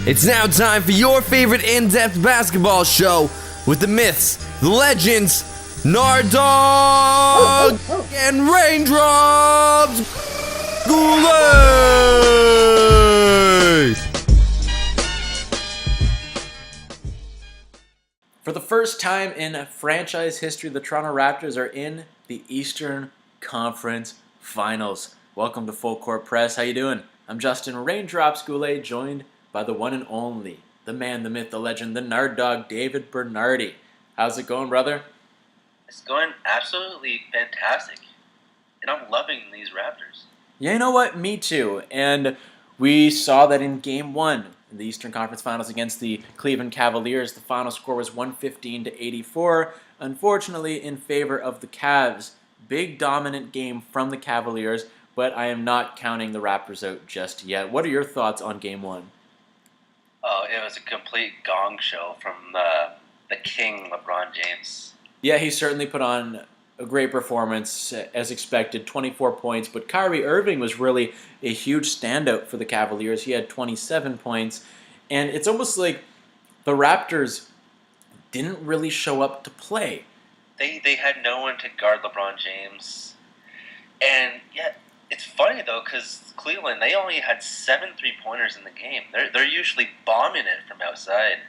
It's now time for your favorite in-depth basketball show with the myths, the legends, Nard Dogg and Raindrops Nard. For the first time in franchise history, the Toronto Raptors are in the Eastern Conference Finals. Welcome to Full Court Press. How you doing? I'm Justin Raindrops Goulet, joined by the one and only, the man, the myth, the legend, the Nard Dogg, David Bernardi. How's it going, brother? It's going absolutely fantastic, and I'm loving these Raptors. Yeah, you know what? Me too. And we saw that in Game 1 in the Eastern Conference Finals against the Cleveland Cavaliers. The final score was 115-84, unfortunately in favor of the Cavs. Big dominant game from the Cavaliers, but I am not counting the Raptors out just yet. What are your thoughts on Game 1? Oh, it was a complete gong show from the king, LeBron James. Yeah, he certainly put on a great performance, as expected, 24 points. But Kyrie Irving was really a huge standout for the Cavaliers. He had 27 points. And it's almost like the Raptors didn't really show up to play. They had no one to guard LeBron James. And yeah, it's funny though, because Cleveland, they only had 7 3-pointers in the game. They're usually bombing it from outside.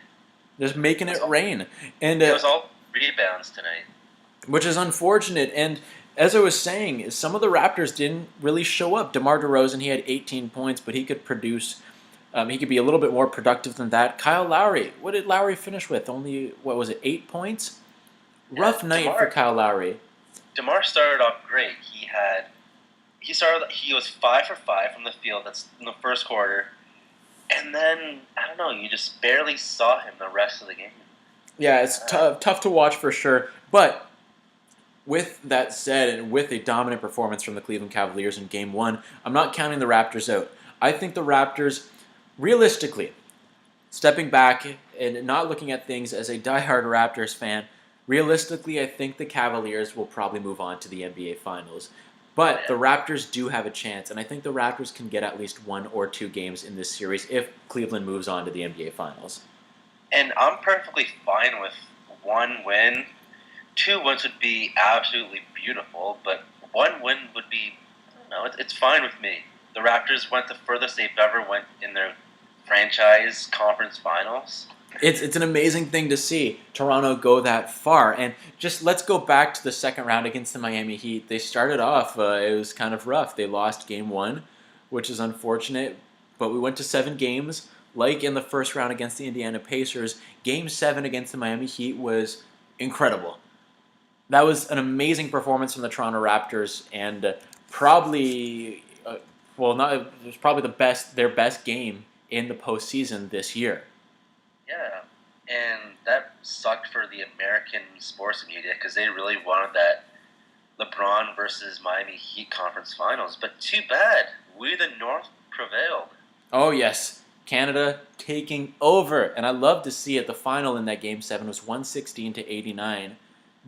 Just making it rain. And it was all rebounds tonight. Which is unfortunate. And as I was saying, some of the Raptors didn't really show up. DeMar DeRozan, he had 18 points, but he could produce. He could be a little bit more productive than that. Kyle Lowry, what did Lowry finish with? Only, 8 points? Rough night for Kyle Lowry. DeMar started off great. He was 5 for 5 from the field. That's in the first quarter. And then, I don't know, you just barely saw him the rest of the game. Yeah, it's tough to watch for sure. But with that said, and with a dominant performance from the Cleveland Cavaliers in Game 1, I'm not counting the Raptors out. I think the Raptors, realistically, stepping back and not looking at things as a diehard Raptors fan, realistically, I think the Cavaliers will probably move on to the NBA Finals. But the Raptors do have a chance, and I think the Raptors can get at least 1 or 2 games in this series if Cleveland moves on to the NBA Finals. And I'm perfectly fine with 1 win. 2 wins would be absolutely beautiful, but 1 win would be, I don't know, it's fine with me. The Raptors went the furthest they've ever went in their franchise conference finals. It's an amazing thing to see Toronto go that far. And just let's go back to the second round against the Miami Heat. They started off, it was kind of rough. They lost Game 1, which is unfortunate, but we went to 7 games. Like in the first round against the Indiana Pacers, Game 7 against the Miami Heat was incredible. That was an amazing performance from the Toronto Raptors, and probably, it was probably their best game in the postseason this year. Yeah, and that sucked for the American sports media because they really wanted that LeBron versus Miami Heat conference finals. But too bad, we the North prevailed. Oh yes. Canada taking over, and I love to see it. The final in that Game 7 was 116-89.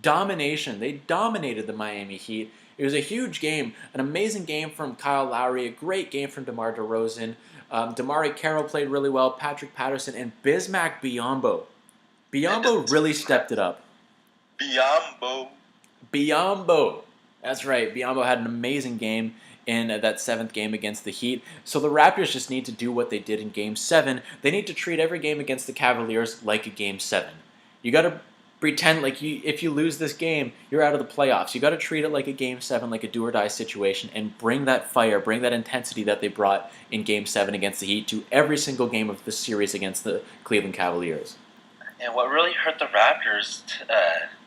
Domination. They dominated the Miami Heat. It was a huge game, an amazing game from Kyle Lowry, a great game from DeMar DeRozan. Damari Carroll played really well, Patrick Patterson, and Bismack Biyombo. Biyombo really stepped it up. Biyombo. That's right. Biyombo had an amazing game in that 7th game against the Heat. So the Raptors just need to do what they did in Game 7. They need to treat every game against the Cavaliers like a Game 7. You got to pretend like if you lose this game, you're out of the playoffs. You got to treat it like a Game 7, like a do-or-die situation, and bring that fire, bring that intensity that they brought in Game 7 against the Heat to every single game of the series against the Cleveland Cavaliers. And what really hurt the Raptors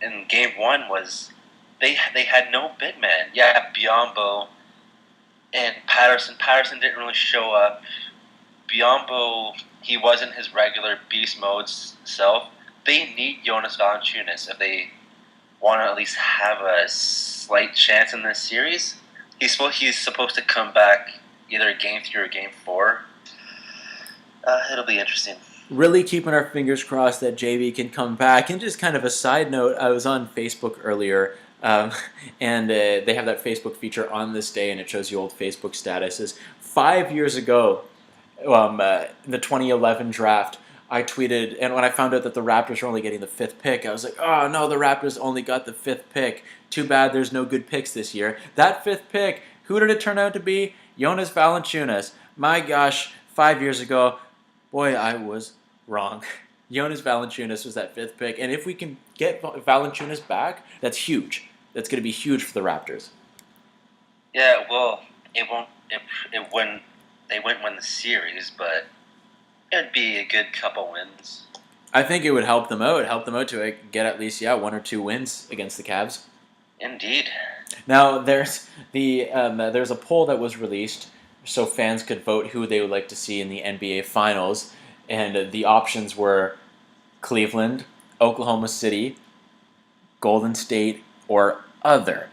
in Game 1 was they had no big man. Yeah, Biyombo and Patterson. Patterson didn't really show up. Biyombo, he wasn't his regular beast mode self. They need Jonas Valanciunas if they want to at least have a slight chance in this series. He's supposed to come back either Game 3 or Game 4. It'll be interesting. Really keeping our fingers crossed that JV can come back. And just kind of a side note, I was on Facebook earlier, and they have that Facebook feature on this day, and it shows you old Facebook statuses. 5 years ago, in the 2011 draft, I tweeted, and when I found out that the Raptors were only getting the 5th pick, I was like, oh no, the Raptors only got the 5th pick. Too bad there's no good picks this year. That 5th pick, who did it turn out to be? Jonas Valanciunas. My gosh, 5 years ago, boy, I was wrong. Jonas Valanciunas was that 5th pick, and if we can get Valanciunas back, that's huge. That's going to be huge for the Raptors. Yeah, well, it won't. It wouldn't. They wouldn't win the series, but it'd be a good couple wins. I think it would help them out. Help them out to get at least 1 or 2 wins against the Cavs. Indeed. Now there's there's a poll that was released so fans could vote who they would like to see in the NBA Finals, and the options were Cleveland, Oklahoma City, Golden State, or other.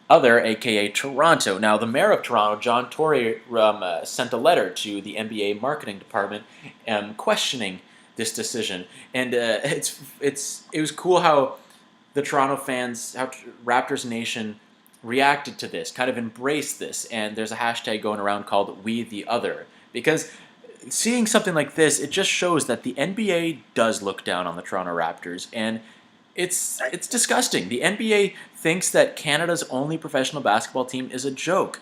Other, aka Toronto. Now, the mayor of Toronto, John Tory, sent a letter to the NBA marketing department questioning this decision, and it was cool how the Toronto fans, how Raptors Nation reacted to this, kind of embraced this, and there's a hashtag going around called We the Other, because seeing something like this, it just shows that the NBA does look down on the Toronto Raptors, and it's disgusting. The NBA thinks that Canada's only professional basketball team is a joke.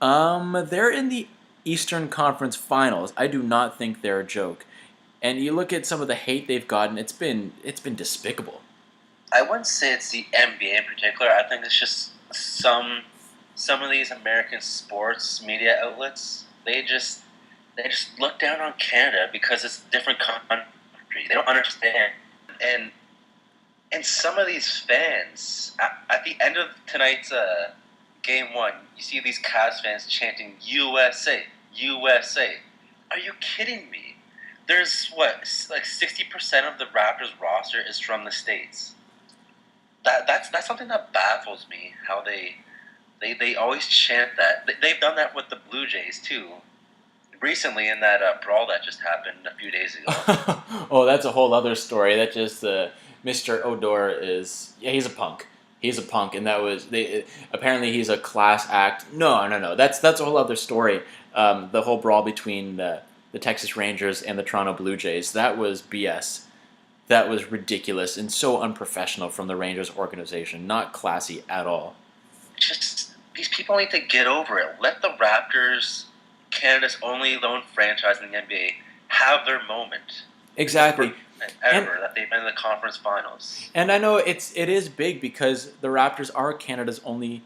They're in the Eastern Conference Finals. I do not think they're a joke. And you look at some of the hate they've gotten, it's been despicable. I wouldn't say it's the NBA in particular. I think it's just some of these American sports media outlets. They just look down on Canada because it's a different country. They don't understand. And some of these fans, at the end of tonight's game 1, you see these Cavs fans chanting USA, USA. Are you kidding me? There's like 60% of the Raptors roster is from the States. That's something that baffles me. How they always chant that. They've done that with the Blue Jays too. Recently, in that brawl that just happened a few days ago. Oh, that's a whole other story. That just Mr. Odor he's a punk. He's a punk, and that was apparently he's a class act. No. That's a whole other story. The whole brawl between the Texas Rangers and the Toronto Blue Jays, that was BS. That was ridiculous and so unprofessional from the Rangers organization. Not classy at all. Just these people need to get over it. Let the Raptors, Canada's only lone franchise in the NBA, have their moment. Exactly. That they've been in the conference finals. And I know it is big because the Raptors are Canada's only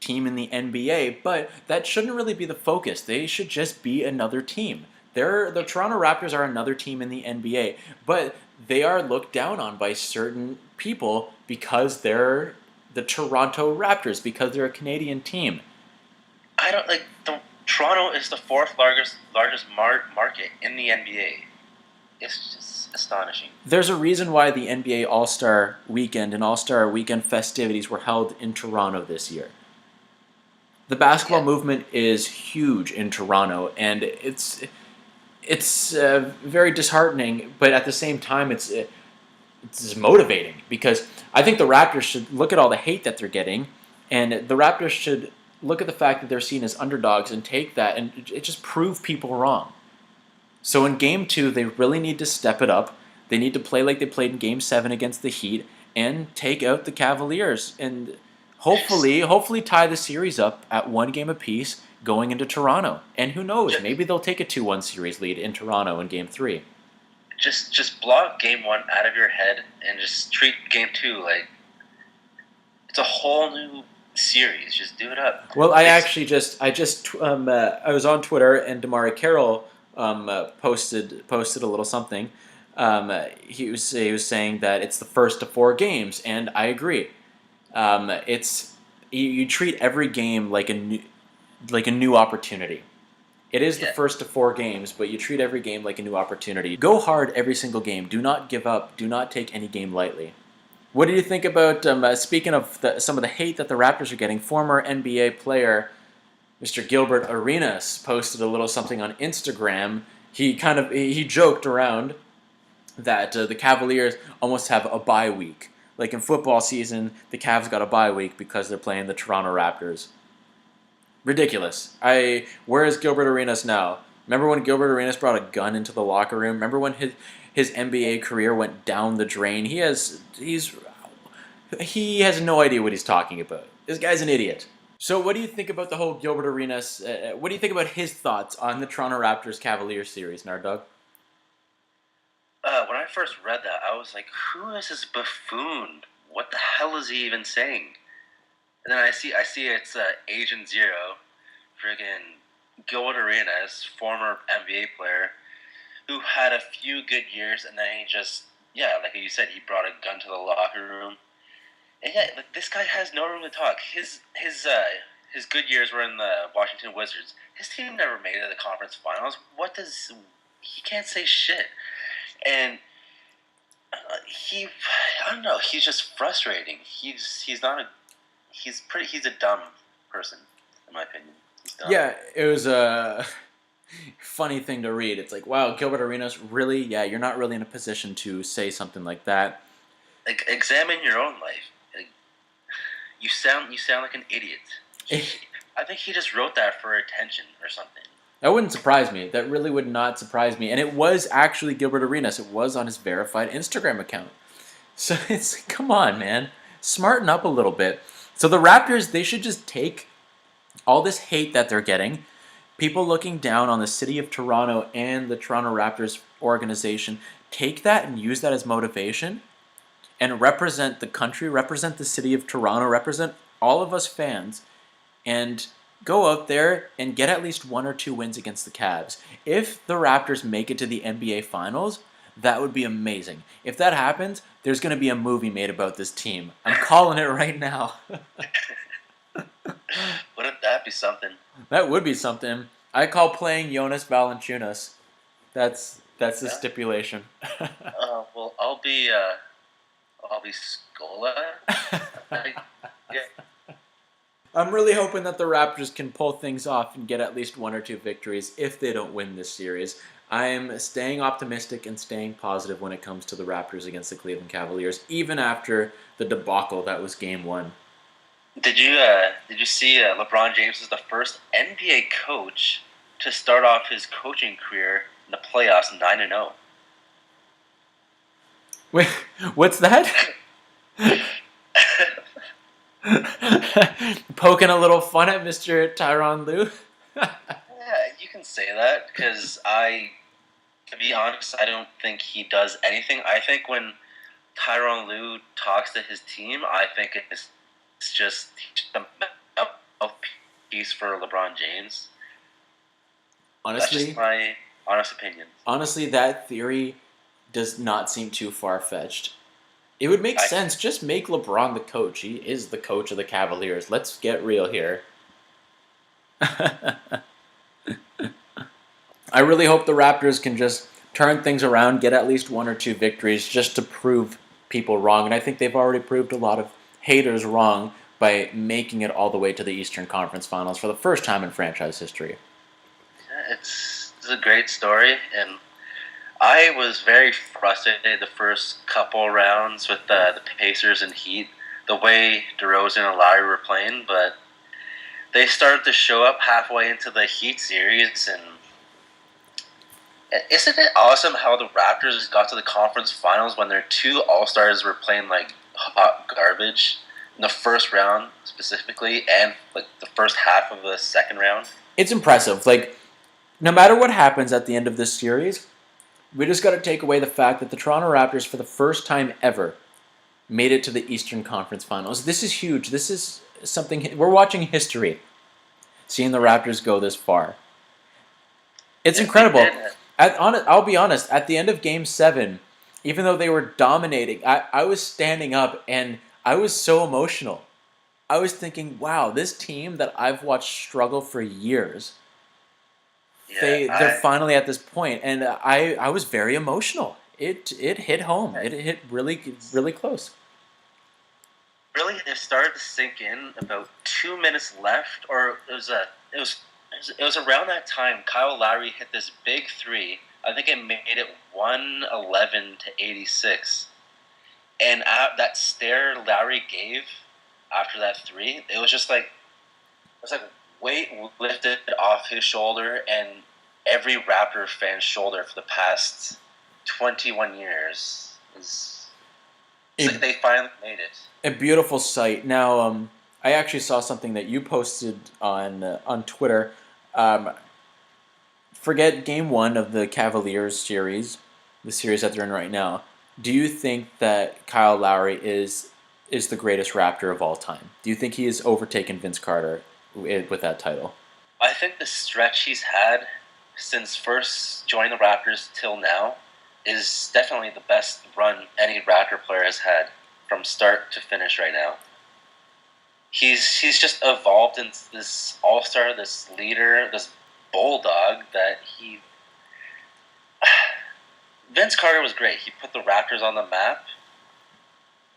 team in the NBA, but that shouldn't really be the focus. They should just be another team. The Toronto Raptors are another team in the NBA, but they are looked down on by certain people because they're the Toronto Raptors, because they're a Canadian team. I don't like Toronto is the 4th largest market in the NBA. It's just astonishing. There's a reason why the NBA All-Star Weekend and All-Star Weekend festivities were held in Toronto this year. The basketball movement is huge in Toronto, and it's very disheartening, but at the same time, it's motivating because I think the Raptors should look at all the hate that they're getting, and the Raptors should look at the fact that they're seen as underdogs and take that and just prove people wrong. So in Game 2, they really need to step it up. They need to play like they played in Game 7 against the Heat and take out the Cavaliers and hopefully tie the series up at 1 game apiece going into Toronto. And who knows, maybe they'll take a 2-1 series lead in Toronto in Game 3. Just block Game 1 out of your head and just treat Game 2 like it's a whole new series. Just do it up. Well, I was on Twitter and Damari Carroll posted a little something. He was saying that it's the first of 4 games, and I agree. You treat every game like a new opportunity. It is the first of 4 games, but you treat every game like a new opportunity. Go hard every single game. Do not give up. Do not take any game lightly. What do you think about, speaking of some of the hate that the Raptors are getting, former NBA player Mr. Gilbert Arenas posted a little something on Instagram. He joked around that the Cavaliers almost have a bye week. Like in football season, the Cavs got a bye week because they're playing the Toronto Raptors. Ridiculous. Where is Gilbert Arenas now? Remember when Gilbert Arenas brought a gun into the locker room? Remember when his NBA career went down the drain? He has no idea what he's talking about. This guy's an idiot. So what do you think about the whole Gilbert Arenas? What do you think about his thoughts on the Toronto Raptors Cavaliers series, Nard Dogg? When I first read that, I was like, "Who is this buffoon? What the hell is he even saying?" And then I see it's Agent Zero, friggin' Gilbert Arenas, former NBA player, who had a few good years, and then he just, like you said, he brought a gun to the locker room. And like, this guy has no room to talk. His good years were in the Washington Wizards. His team never made it to the conference finals. He can't say shit. And I don't know. He's just frustrating. He's a dumb person, in my opinion. He's dumb. Yeah, it was a funny thing to read. It's like, wow, Gilbert Arenas, really? Yeah, you're not really in a position to say something like that. Like, examine your own life. Like, you sound like an idiot. I think he just wrote that for attention or something. That wouldn't surprise me. That really would not surprise me. And it was actually Gilbert Arenas. It was on his verified Instagram account. So it's like, come on, man. Smarten up a little bit. So the Raptors, they should just take all this hate that they're getting, people looking down on the city of Toronto and the Toronto Raptors organization, take that and use that as motivation and represent the country, represent the city of Toronto, represent all of us fans, and go out there and get at least 1 or 2 wins against the Cavs. If the Raptors make it to the NBA Finals, that would be amazing. If that happens, there's going to be a movie made about this team. I'm calling it right now. Wouldn't that be something? That would be something. I call playing Jonas Valanciunas. That's the stipulation. Well, I'll be Scola. I'm really hoping that the Raptors can pull things off and get at least 1 or 2 victories if they don't win this series. I am staying optimistic and staying positive when it comes to the Raptors against the Cleveland Cavaliers, even after the debacle that was Game 1. Did you see LeBron James is the first NBA coach to start off his coaching career in the playoffs 9-0? Wait, what's that? Poking a little fun at Mr. Tyronn Lue? Yeah, you can say that because to be honest, I don't think he does anything. I think when Tyronn Lue talks to his team, I think it's just a mouthpiece for LeBron James. Honestly, that's just my honest opinion. Honestly, that theory does not seem too far-fetched. It would make sense. Just make LeBron the coach. He is the coach of the Cavaliers. Let's get real here. I really hope the Raptors can just turn things around, get at least 1 or 2 victories just to prove people wrong. And I think they've already proved a lot of haters wrong by making it all the way to the Eastern Conference Finals for the first time in franchise history. It's a great story, and I was very frustrated the first couple rounds with the Pacers and Heat, the way DeRozan and Lowry were playing, but they started to show up halfway into the Heat series, and isn't it awesome how the Raptors got to the conference finals when their 2 All-Stars were playing like hot garbage in the first round specifically, and like the first half of the second round? It's impressive. Like, no matter what happens at the end of this series, we just got to take away the fact that the Toronto Raptors, for the first time ever, made it to the Eastern Conference Finals. This is huge. This is something... We're watching history, seeing the Raptors go this far. It's incredible. I'll be honest, at the end of Game 7, even though they were dominating, I was standing up and I was so emotional. I was thinking, wow, this team that I've watched struggle for years... They're finally at this point, and I was very emotional. It hit home. It hit really, really close. Really, it started to sink in about 2 minutes left, or it was around that time. Kyle Lowry hit this big 3. I think it made it 111 to 86, and that stare Lowry gave after that 3, it was just like weight lifted off his shoulder, and every Raptor fan's shoulder for the past 21 years. They finally made it. A beautiful sight. Now, I actually saw something that you posted on Twitter. Forget Game 1 of the Cavaliers series, the series that they're in right now. Do you think that Kyle Lowry is the greatest Raptor of all time? Do you think he has overtaken Vince Carter with that title? I think the stretch he's had since first joining the Raptors till now is definitely the best run any Raptor player has had from start to finish right now. He's just evolved into this all-star, this leader, this bulldog that he... Vince Carter was great. He put the Raptors on the map.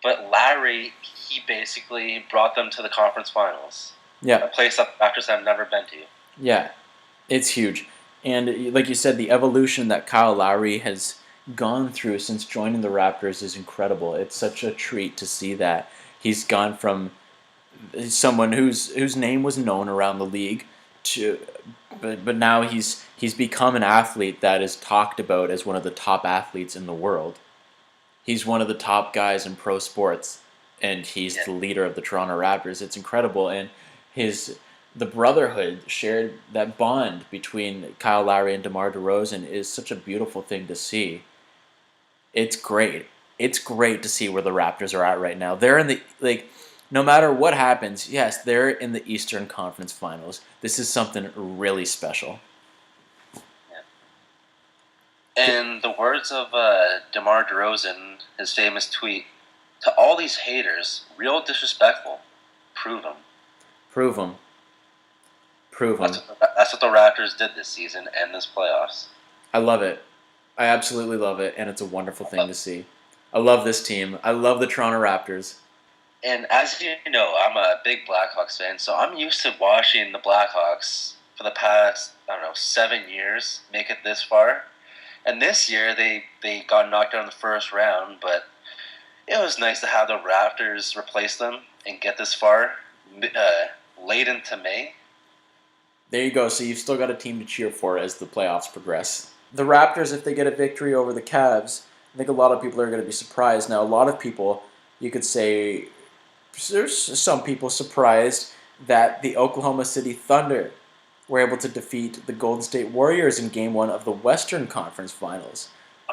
But Lowry, he basically brought them to the conference finals. Yeah. A place that Raptors have never been to. Yeah, it's huge. And like you said, the evolution that Kyle Lowry has gone through since joining the Raptors is incredible. It's such a treat to see that. He's gone from someone whose name was known around the league but now he's become an athlete that is talked about as one of the top athletes in the world. He's one of the top guys in pro sports, and he's the leader of the Toronto Raptors. It's incredible, and the brotherhood shared, that bond between Kyle Lowry and DeMar DeRozan is such a beautiful thing to see. It's great. It's great to see where the Raptors are at right now. They're in the no matter what happens, yes, they're in the Eastern Conference Finals. This is something really special. In the words of DeMar DeRozan, his famous tweet, to all these haters, real disrespectful, prove them. Prove them. Prove them. That's what the Raptors did this season and this playoffs. I love it. I absolutely love it, and it's a wonderful thing to see. I love this team. I love the Toronto Raptors. And as you know, I'm a big Blackhawks fan, so I'm used to watching the Blackhawks for the past, 7 years make it this far. And this year, they got knocked out in the first round, but it was nice to have the Raptors replace them and get this far late into May. There you go. So you've still got a team to cheer for as the playoffs progress. The Raptors, if they get a victory over the Cavs, I think a lot of people are going to be surprised. Now, a lot of people, you could say, there's some people surprised that the Oklahoma City Thunder were able to defeat the Golden State Warriors in Game 1 of the Western Conference Finals.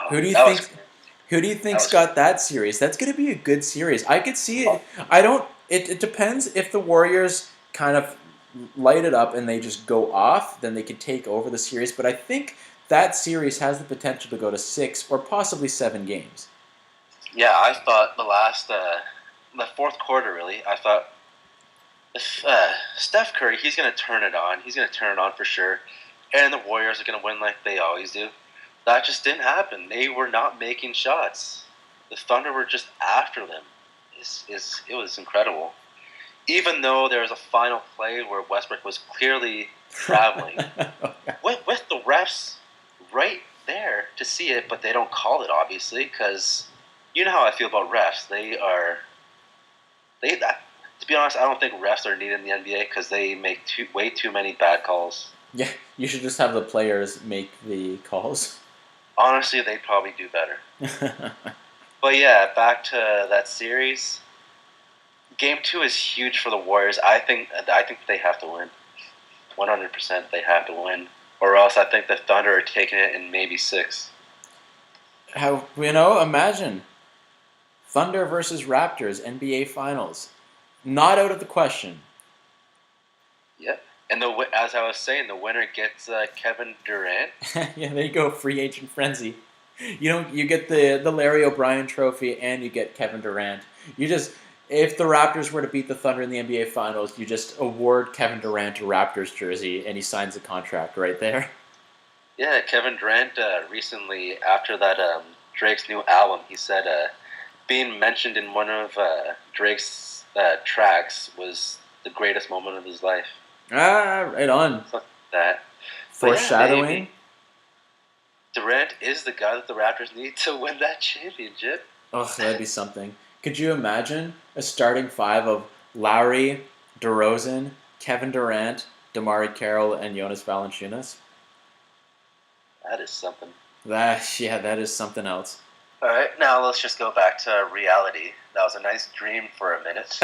Who do you think's got that series? That's going to be a good series. I could see it. It depends if the Warriors kind of light it up and they just go off, then they could take over the series. But I think that series has the potential to go to 6 or possibly 7 games. Yeah, I thought the fourth quarter, really, I thought if Steph Curry, he's going to turn it on. He's going to turn it on for sure. And the Warriors are going to win like they always do. That just didn't happen. They were not making shots. The Thunder were just after them. It was incredible. Even though there was a final play where Westbrook was clearly traveling, with the refs right there to see it, but they don't call it, obviously, because you know how I feel about refs. To be honest, I don't think refs are needed in the NBA because they make way too many bad calls. Yeah, you should just have the players make the calls. Honestly, they'd probably do better. But yeah, back to that series. Game 2 is huge for the Warriors. I think they have to win. 100% they have to win. Or else I think the Thunder are taking it in maybe 6. Imagine. Thunder versus Raptors, NBA Finals. Not out of the question. Yep. And as I was saying, the winner gets Kevin Durant. Yeah, there you go, free agent frenzy. You get the Larry O'Brien trophy and you get Kevin Durant. If the Raptors were to beat the Thunder in the NBA Finals, you just award Kevin Durant a Raptors jersey and he signs a contract right there. Yeah, Kevin Durant recently, after that Drake's new album, he said being mentioned in one of Drake's tracks was the greatest moment of his life. Ah, right on. Something like that. Foreshadowing. Yeah, Durant is the guy that the Raptors need to win that championship. Oh, that'd be something. Could you imagine a starting 5 of Lowry, DeRozan, Kevin Durant, DeMar Carroll, and Jonas Valanciunas? That is something. That is something else. All right, now let's just go back to reality. That was a nice dream for a minute.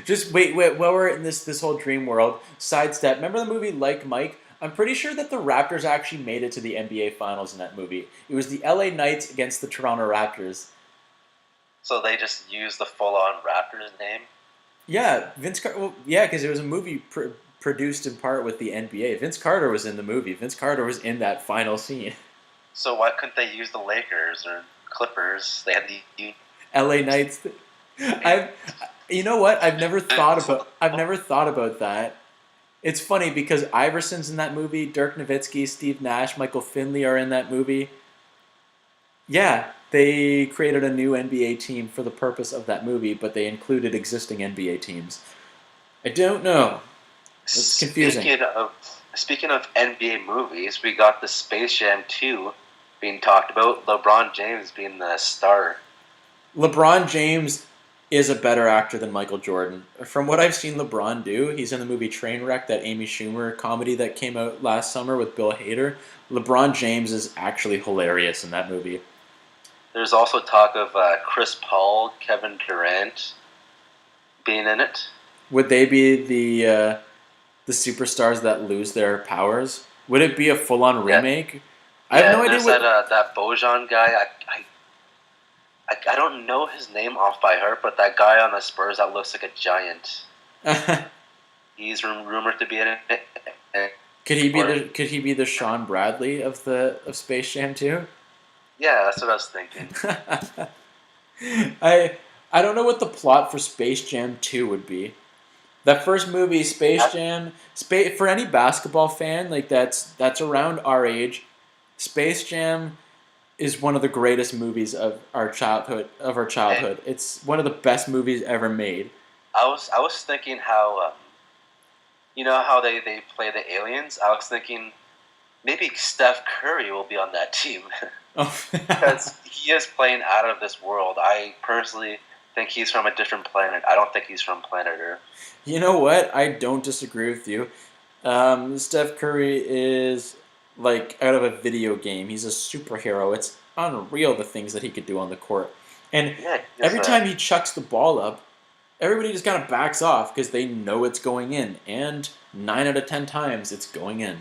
just wait. While we're in this whole dream world, sidestep. Remember the movie Like Mike? I'm pretty sure that the Raptors actually made it to the NBA Finals in that movie. It was the LA Knights against the Toronto Raptors. So they just used the full-on Raptors name? Yeah, Vince Carter. Well, yeah, because it was a movie produced in part with the NBA. Vince Carter was in the movie. Vince Carter was in that final scene. So why couldn't they use the Lakers or Clippers? They had the LA Knights. You know what? I've never thought about that. It's funny because Iverson's in that movie. Dirk Nowitzki, Steve Nash, Michael Finley are in that movie. Yeah, they created a new NBA team for the purpose of that movie, but they included existing NBA teams. I don't know. It's confusing. Speaking of NBA movies, we got the Space Jam 2 being talked about. LeBron James being the star. LeBron James is a better actor than Michael Jordan. From what I've seen LeBron do, he's in the movie Trainwreck, that Amy Schumer comedy that came out last summer with Bill Hader. LeBron James is actually hilarious in that movie. There's also talk of Chris Paul, Kevin Durant being in it. Would they be the superstars that lose their powers? Would it be a full-on remake? I have no idea what... that Bojan guy, I don't know his name off by heart, but that guy on the Spurs that looks like a giant. He's rumored to be in it. Could he be the Sean Bradley of Space Jam 2? Yeah, that's what I was thinking. I don't know what the plot for Space Jam 2 would be. That first movie, Space Jam, for any basketball fan like that's around our age, Space Jam is one of the greatest movies of our childhood. It's one of the best movies ever made. I was thinking how you know how they play the aliens? I was thinking maybe Steph Curry will be on that team. Oh. Because he is playing out of this world. I personally think he's from a different planet. I don't think he's from planet Earth. You know what? I don't disagree with you. Steph Curry is like out of a video game. He's a superhero. It's unreal the things that he could do on the court. And every time he chucks the ball up, everybody just kind of backs off because they know it's going in. And 9 out of 10 times, it's going in.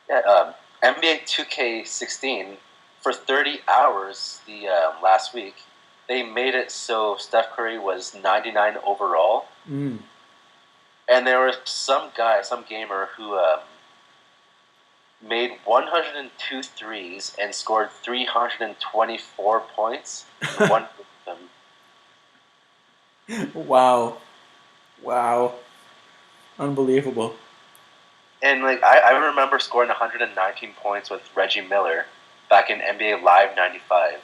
Yeah, NBA 2K16, for 30 hours last week, they made it so Steph Curry was 99 overall. Mm. And there was some gamer who made 102 threes and scored 324 points. One of them. Wow. Unbelievable. And I remember scoring 119 points with Reggie Miller back in NBA Live 95.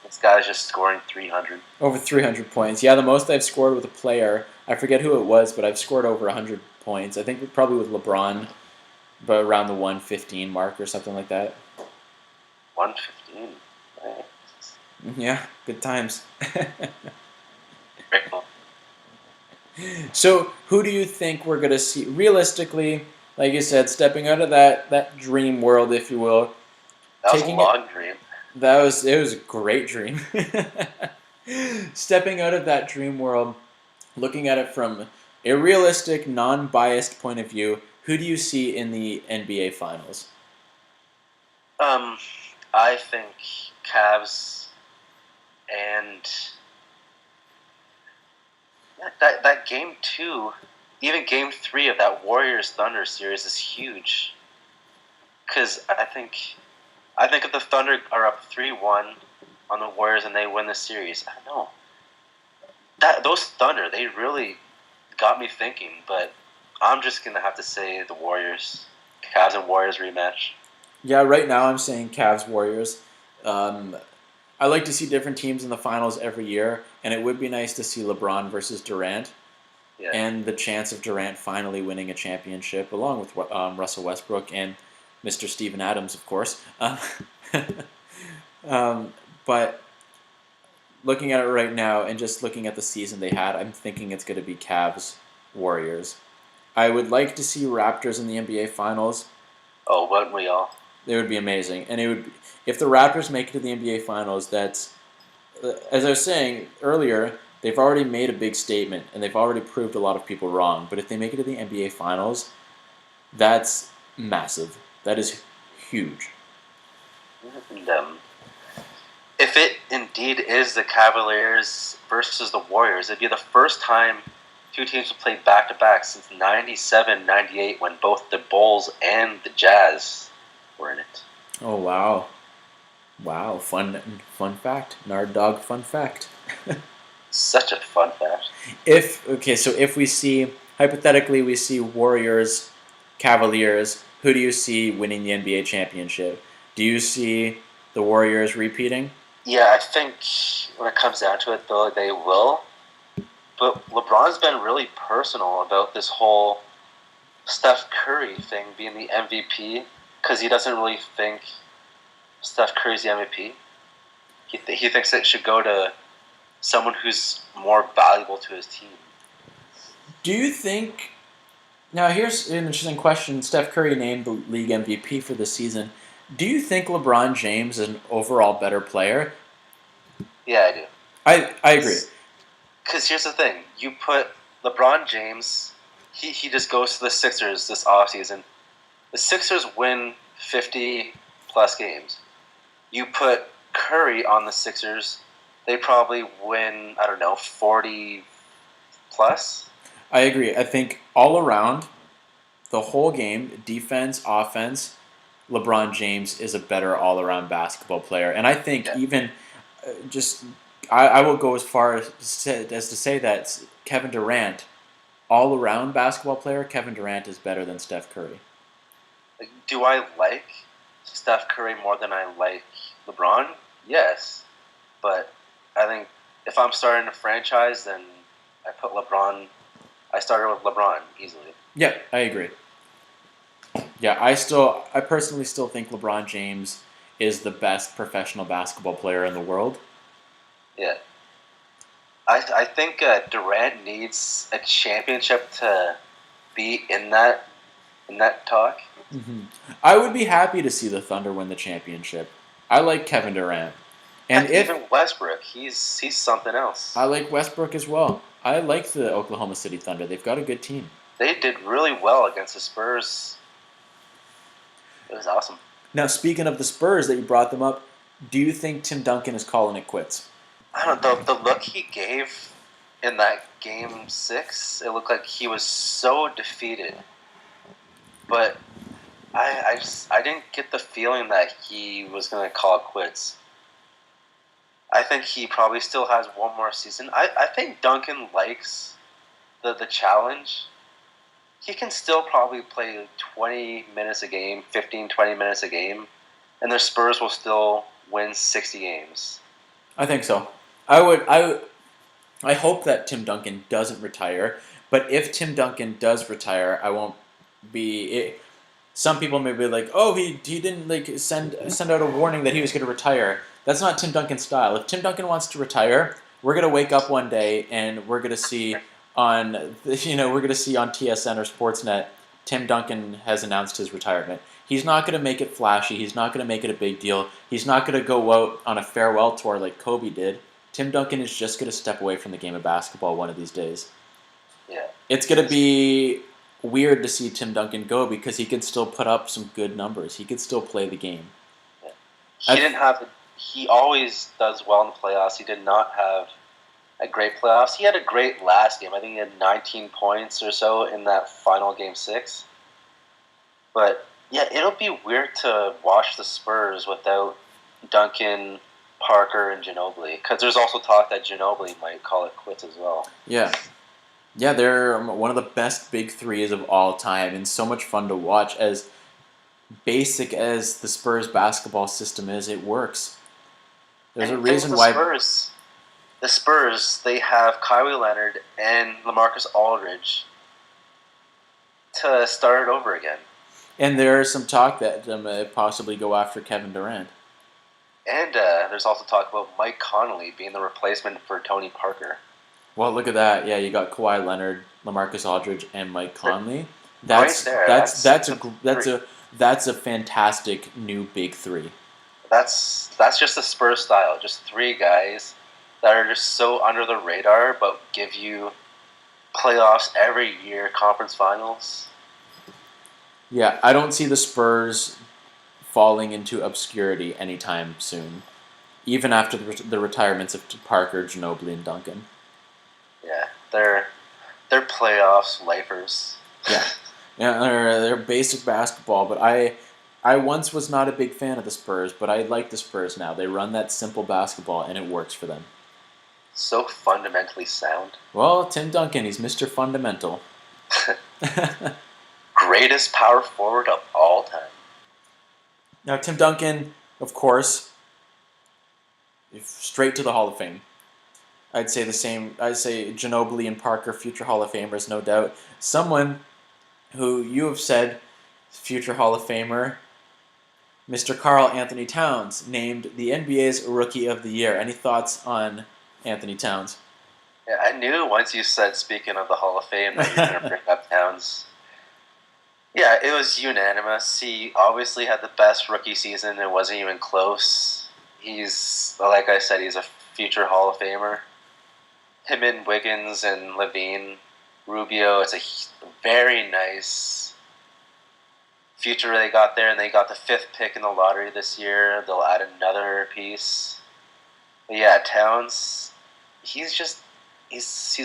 This guy's just scoring 300. Over 300 points. Yeah, the most I've scored with a player, I forget who it was, but I've scored over 100 points. I think probably with LeBron, but around the 115 mark or something like that. 115? Nice. Yeah, good times. Very cool. So, who do you think we're going to see? Realistically, like you said, stepping out of that dream world, if you will. That was a long dream. It was a great dream. Stepping out of that dream world, looking at it from a realistic, non-biased point of view, who do you see in the NBA Finals? I think Cavs and that game 2, even game 3 of that Warriors Thunder series is huge. Because I think if the Thunder are up 3-1 on the Warriors and they win the series, I don't know. Those Thunder, they really got me thinking, but I'm just going to have to say the Warriors. Cavs and Warriors rematch. Yeah, right now I'm saying Cavs Warriors. I like to see different teams in the finals every year, and it would be nice to see LeBron versus Durant, and the chance of Durant finally winning a championship, along with Russell Westbrook and Mr. Steven Adams, of course. But looking at it right now, and just looking at the season they had, I'm thinking it's going to be Cavs Warriors. I would like to see Raptors in the NBA Finals. Oh, wouldn't we all? It would be amazing, and it would if the Raptors make it to the NBA Finals. That's as I was saying earlier. They've already made a big statement, and they've already proved a lot of people wrong. But if they make it to the NBA Finals, that's massive. That is huge. And, if it indeed is the Cavaliers versus the Warriors, it'd be the first time two teams have played back-to-back since 97-98 when both the Bulls and the Jazz were in it. Oh wow, wow! Fun fact. Nard Dogg fun fact. Such a fun fact. So if we see hypothetically we see Warriors, Cavaliers, who do you see winning the NBA championship? Do you see the Warriors repeating? Yeah, I think when it comes down to it, though, they will. But LeBron's been really personal about this whole Steph Curry thing being the MVP because he doesn't really think Steph Curry's the MVP. He thinks it should go to someone who's more valuable to his team. Do you think... Now, here's an interesting question. Steph Curry named the league MVP for the season. Do you think LeBron James is an overall better player? Yeah, I do. I agree. Because here's the thing. You put LeBron James, he just goes to the Sixers this offseason. The Sixers win 50-plus games. You put Curry on the Sixers, they probably win, 40-plus. I agree. I think all around, the whole game, defense, offense, LeBron James is a better all-around basketball player. And I think even I will go as far as to say that Kevin Durant, all-around basketball player, Kevin Durant is better than Steph Curry. Do I like Steph Curry more than I like LeBron? Yes. But I think if I'm starting a franchise, then I started with LeBron easily. Yeah, I agree. Yeah, I personally still think LeBron James is the best professional basketball player in the world. Yeah. I think Durant needs a championship to be in that talk. Mm-hmm. I would be happy to see the Thunder win the championship. I like Kevin Durant. And even Westbrook, he's something else. I like Westbrook as well. I like the Oklahoma City Thunder. They've got a good team. They did really well against the Spurs. It was awesome. Now, speaking of the Spurs that you brought them up, do you think Tim Duncan is calling it quits? I don't know. The look he gave in that Game 6, it looked like he was so defeated. But I didn't get the feeling that he was going to call it quits. I think he probably still has one more season. I think Duncan likes the challenge. He can still probably play 20 minutes a game, 15, 20 minutes a game, and the Spurs will still win 60 games. I think so. I hope that Tim Duncan doesn't retire, but if Tim Duncan does retire, I won't be... Some people may be like, oh, he didn't send out a warning that he was going to retire. That's not Tim Duncan's style. If Tim Duncan wants to retire, we're going to wake up one day and we're going to see on TSN or Sportsnet, Tim Duncan has announced his retirement. He's not going to make it flashy. He's not going to make it a big deal. He's not going to go out on a farewell tour like Kobe did. Tim Duncan is just going to step away from the game of basketball one of these days. Yeah. It's going to be weird to see Tim Duncan go because he could still put up some good numbers. He could still play the game. Yeah. He always does well in the playoffs. He did not have a great playoffs. He had a great last game. I think he had 19 points or so in that final Game 6. But, yeah, it'll be weird to watch the Spurs without Duncan, Parker, and Ginobili. Because there's also talk that Ginobili might call it quits as well. Yeah. Yeah, they're one of the best big threes of all time and so much fun to watch. As basic as the Spurs basketball system is, it works. There's a reason why... The Spurs, they have Kawhi Leonard and LaMarcus Aldridge to start it over again. And there's some talk that possibly go after Kevin Durant. And there's also talk about Mike Conley being the replacement for Tony Parker. Well, look at that. Yeah, you got Kawhi Leonard, LaMarcus Aldridge, and Mike Conley. That's That's a fantastic new big three. That's just the Spurs style. Just three guys that are just so under the radar, but give you playoffs every year, conference finals. Yeah, I don't see the Spurs falling into obscurity anytime soon, even after the retirements of Parker, Ginobili, and Duncan. Yeah, they're playoffs lifers. Yeah, yeah, they're basic basketball. But I once was not a big fan of the Spurs, but I like the Spurs now. They run that simple basketball, and it works for them. So fundamentally sound. Well, Tim Duncan, he's Mr. Fundamental. Greatest power forward of all time. Now, Tim Duncan, of course, straight to the Hall of Fame. I'd say the same. I'd say Ginobili and Parker, future Hall of Famers, no doubt. Someone who you have said, future Hall of Famer, Mr. Karl Anthony-Towns, named the NBA's Rookie of the Year. Any thoughts on Anthony-Towns? Yeah, I knew once you said, speaking of the Hall of Fame, that you were going to bring up Towns. Yeah, it was unanimous. He obviously had the best rookie season. It wasn't even close. He's, like I said, he's a future Hall of Famer. Him and Wiggins and Levine, Rubio, it's a very nice future they got there, and they got the 5th pick in the lottery this year. They'll add another piece. But yeah, Towns, he's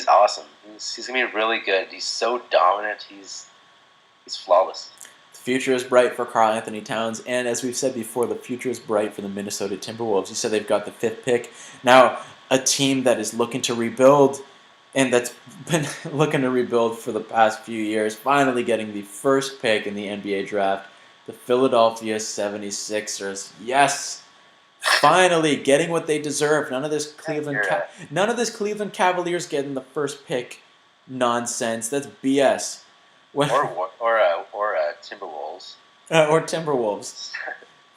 awesome. He's gonna be really good. He's so dominant. He's flawless. The future is bright for Karl Anthony-Towns, and as we've said before, the future is bright for the Minnesota Timberwolves. You said they've got the 5th pick. Now, a team that is looking to rebuild, and that's been looking to rebuild for the past few years, finally getting the 1st pick in the NBA draft, the Philadelphia 76ers. Yes! Finally getting what they deserve. None of this Cleveland Cavaliers getting the 1st pick nonsense. That's BS. Or Timberwolves. Or Timberwolves.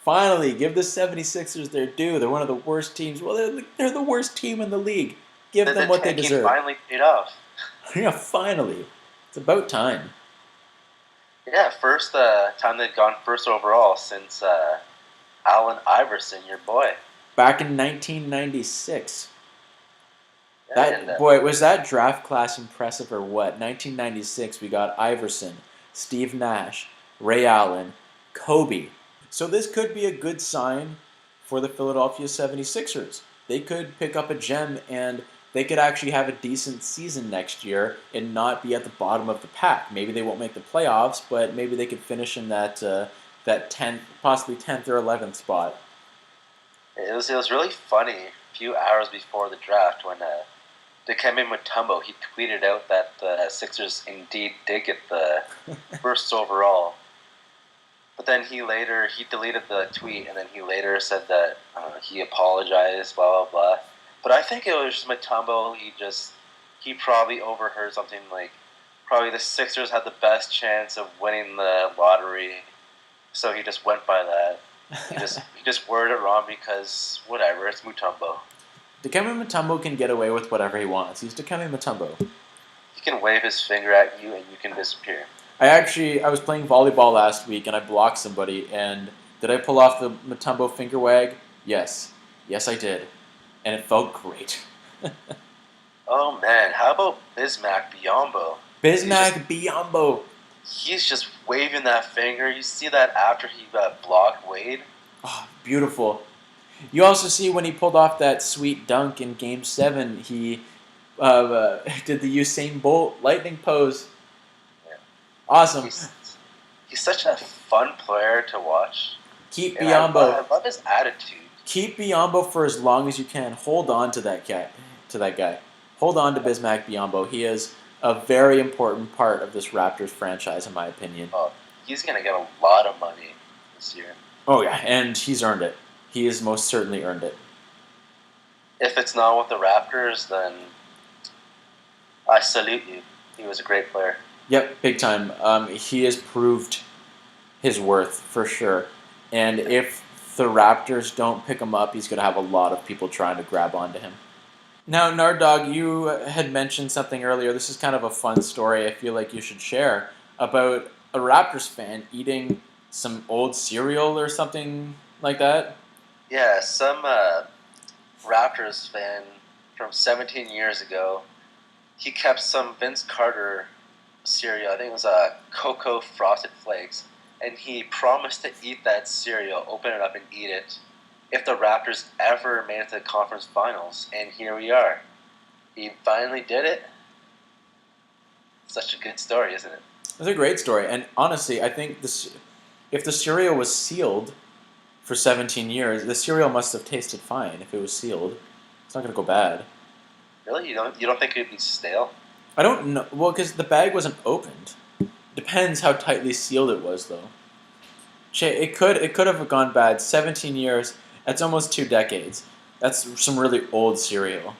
Finally, give the 76ers their due. They're one of the worst teams. Well, they're the worst team in the league. Give them what they deserve. Finally paid off. Yeah, finally. It's about time. Yeah, first time they'd gone first overall since Allen Iverson, your boy. Back in 1996. Yeah, Boy, was that draft class impressive or what? 1996, we got Iverson, Steve Nash, Ray Allen, Kobe. So this could be a good sign for the Philadelphia 76ers. They could pick up a gem, and they could actually have a decent season next year and not be at the bottom of the pack. Maybe they won't make the playoffs, but maybe they could finish in that 10th, possibly 10th or 11th spot. It was really funny a few hours before the draft when Dikembe Mutombo, he tweeted out that the Sixers indeed did get the 1st overall. But then he deleted the tweet, and then he later said that he apologized, blah, blah, blah. But I think it was just Mutombo, he probably overheard something like, probably the Sixers had the best chance of winning the lottery, so he just went by that. He just worded it wrong because, whatever, it's Mutombo. Dikembe Mutombo can get away with whatever he wants. He's Dikembe Mutombo. He can wave his finger at you and you can disappear. I was playing volleyball last week and I blocked somebody, and did I pull off the Mutombo finger wag? Yes. Yes, I did. And it felt great. Oh man, how about Bismack Biyombo? Biyombo. He's just waving that finger. You see that after he blocked Wade? Oh, beautiful. You also see when he pulled off that sweet dunk in Game 7, he did the Usain Bolt lightning pose. Yeah. Awesome. He's such a fun player to watch. Keep Biyombo. I love his attitude. Keep Biyombo for as long as you can. Hold on to that guy. Hold on to Bismack Biyombo. He is a very important part of this Raptors franchise, in my opinion. Oh, he's going to get a lot of money this year. Oh, yeah, and he's earned it. He has most certainly earned it. If it's not with the Raptors, then I salute you. He was a great player. Yep, big time. He has proved his worth, for sure. And if the Raptors don't pick him up, he's going to have a lot of people trying to grab onto him. Now, Nard Dogg, you had mentioned something earlier. This is kind of a fun story I feel like you should share about a Raptors fan eating some old cereal or something like that. Yeah, some Raptors fan from 17 years ago, he kept some Vince Carter cereal. I think it was Cocoa Frosted Flakes, and he promised to eat that cereal, open it up and eat it, if the Raptors ever made it to the conference finals. And here we are. He finally did it. Such a good story, isn't it? It's a great story, and honestly, I think if the cereal was sealed for 17 years, the cereal must have tasted fine. If it was sealed, it's not going to go bad. Really? You don't think it'd be stale? I don't know. Well, because the bag wasn't opened. Depends how tightly sealed it was, though. It could have gone bad. 17 years. That's almost 2 decades. That's some really old cereal.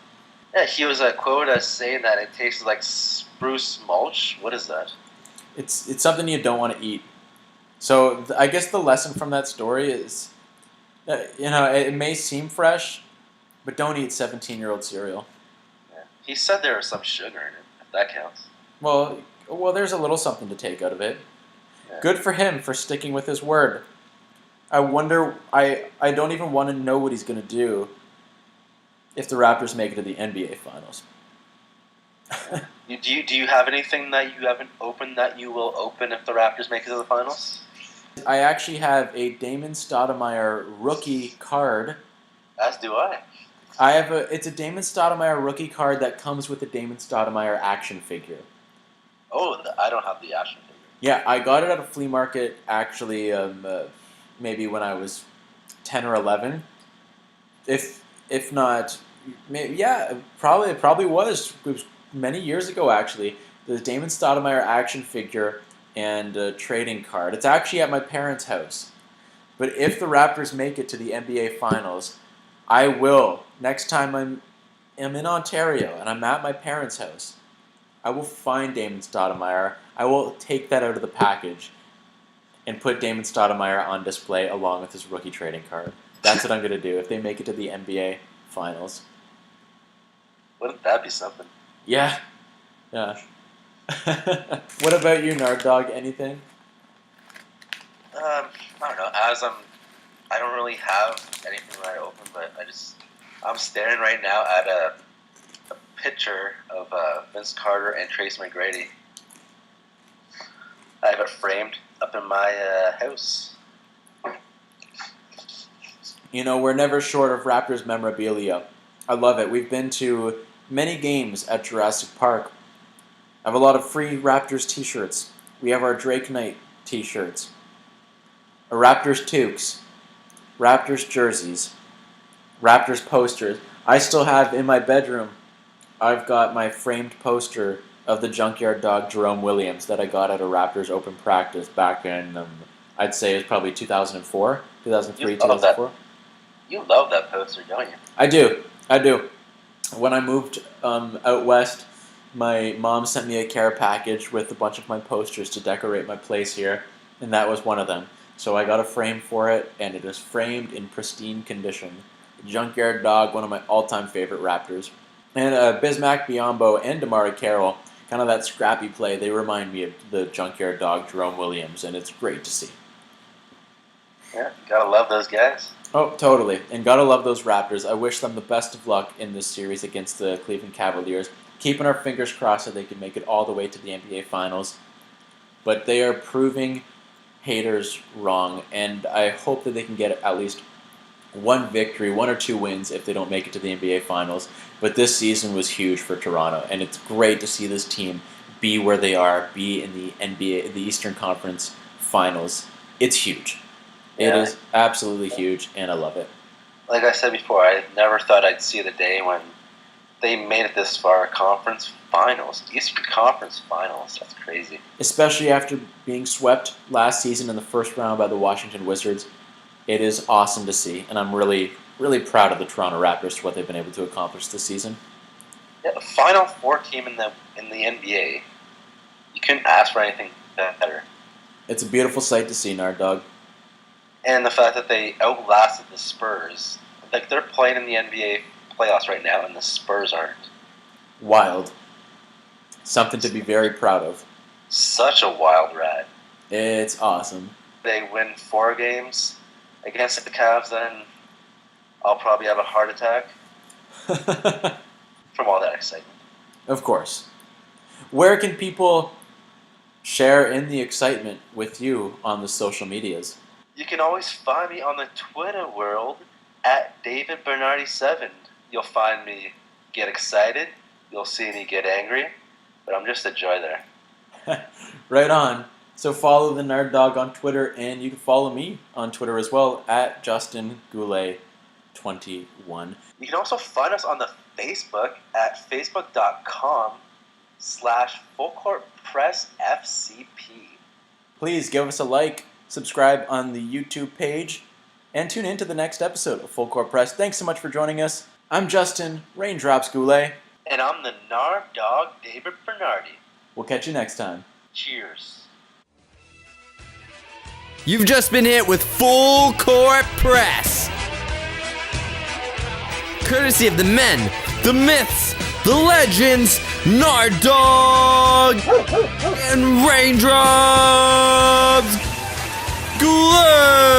Yeah, he was quoted as saying that it tasted like spruce mulch. What is that? It's something you don't want to eat. So I guess the lesson from that story is, it may seem fresh, but don't eat 17-year-old cereal. Yeah. He said there was some sugar in it, if that counts. Well, there's a little something to take out of it. Yeah. Good for him for sticking with his word. I wonder, I don't even want to know what he's going to do if the Raptors make it to the NBA Finals. Do you have anything that you haven't opened that you will open if the Raptors make it to the finals? I actually have a Damon Stoudemire rookie card. As do I. It's a Damon Stoudemire rookie card that comes with a Damon Stoudemire action figure. Oh, I don't have the action figure. Yeah, I got it at a flea market actually, maybe when I was 10 or 11. If not, maybe, yeah, it probably was. It was many years ago actually. The Damon Stoudemire action figure and a trading card. It's actually at my parents' house. But if the Raptors make it to the NBA Finals, I will, next time I'm in Ontario and I'm at my parents' house, I will find Damon Stoudemire. I will take that out of the package and put Damon Stoudemire on display along with his rookie trading card. That's what I'm going to do if they make it to the NBA Finals. Wouldn't that be something? Yeah. Yeah. What about you, Nard Dogg? Anything? I don't know. I don't really have anything that I open, but I'm staring right now at a picture of Vince Carter and Tracy McGrady. I have it framed up in my house. We're never short of Raptors memorabilia. I love it. We've been to many games at Jurassic Park. I have a lot of free Raptors t-shirts. We have our Drake Knight t-shirts. A Raptors toques. Raptors jerseys. Raptors posters. I still have in my bedroom, I've got my framed poster of the Junkyard Dog Jerome Williams that I got at a Raptors open practice back in, I'd say it was probably 2004, 2003, 2004. You love that poster, don't you? I do. When I moved out west, my mom sent me a care package with a bunch of my posters to decorate my place here, and that was one of them. So I got a frame for it, and it is framed in pristine condition. Junkyard Dog, one of my all-time favorite Raptors. And Bismack Biyombo and Damari Carroll, kind of that scrappy play, they remind me of the Junkyard Dog Jerome Williams, and it's great to see. Yeah, gotta love those guys. Oh, totally. And gotta love those Raptors. I wish them the best of luck in this series against the Cleveland Cavaliers. Keeping our fingers crossed that they can make it all the way to the NBA Finals. But they are proving haters wrong, and I hope that they can get at least one victory, 1 or 2 wins if they don't make it to the NBA Finals. But this season was huge for Toronto, and it's great to see this team be where they are, be in the NBA, the Eastern Conference Finals. It's huge. Yeah. It is absolutely huge, and I love it. Like I said before, I never thought I'd see the day when they made it this far. Conference Finals, Eastern Conference Finals. That's crazy. Especially after being swept last season in the first round by the Washington Wizards. It is awesome to see, and I'm really, really proud of the Toronto Raptors for what they've been able to accomplish this season. Yeah, the Final Four team in the NBA. You couldn't ask for anything better. It's a beautiful sight to see, Nard Dogg. And the fact that they outlasted the Spurs. Like, they're playing in the NBA playoffs right now, and the Spurs aren't. Wild. Something to be very proud of. Such a wild ride. It's awesome. they win 4 games against the Cavs, then I'll probably have a heart attack from all that excitement. Of course. Where can people share in the excitement with you on the social medias? You can always find me on the Twitter world at DavidBernardi7. You'll find me get excited. You'll see me get angry. But I'm just a joy there. Right on. So follow the Nard Dogg on Twitter, and you can follow me on Twitter as well at JustinGoulet21. You can also find us on the Facebook at facebook.com/FullCourtPressFCP. Please give us a like, subscribe on the YouTube page, and tune in to the next episode of Full Court Press. Thanks so much for joining us. I'm Justin Raindrops Goulet. And I'm the Nard Dogg, David Bernardi. We'll catch you next time. Cheers. You've just been hit with Full Court Press. Courtesy of the men, the myths, the legends, Nard Dogg and Raindrops Goulet.